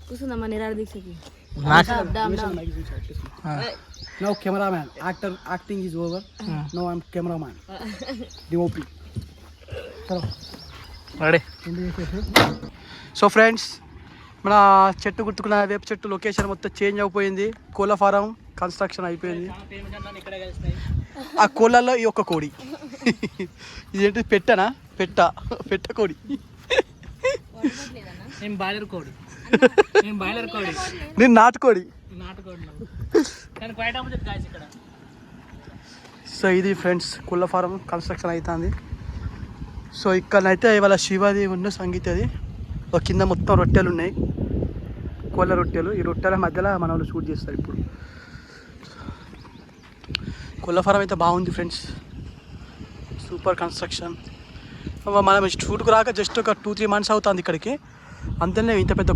కూర్చుందమ్మా నిరాడ దీక్షకి. Now cameraman, acting is over. Now I'm cameraman. DOP. Ready. So friends, మన చెట్టు గుర్తుకున్న వేప చెట్టు లొకేషన్ మొత్తం చేంజ్ అయిపోయింది. కోళ్ళ ఫారం కన్స్ట్రక్షన్ అయిపోయింది. ఆ కోళ్ళల్లో ఈ ఒక్క కోడి ఇదేంటి పెట్టనా? పెట్ట కోడి. నేను నాటుకోడి. సో ఇది ఫ్రెండ్స్ కోళ్ళ ఫారం కన్స్ట్రక్షన్ అవుతుంది. సో ఇక్కడనైతే ఇవాళ శివాది ఉన్న సంగీతది. ఒక కింద మొత్తం రొట్టెలు ఉన్నాయి, కోళ్ళ రొట్టెలు. ఈ రొట్టెల మధ్యలో మన వాళ్ళు షూట్ చేస్తారు. ఇప్పుడు కోళ్ళ ఫారం అయితే బాగుంది ఫ్రెండ్స్, సూపర్ కన్స్ట్రక్షన్. మనం షూట్కు రాక జస్ట్ ఒక 2-3 months అవుతుంది ఇక్కడికి. అంతనే ఇంత పెద్ద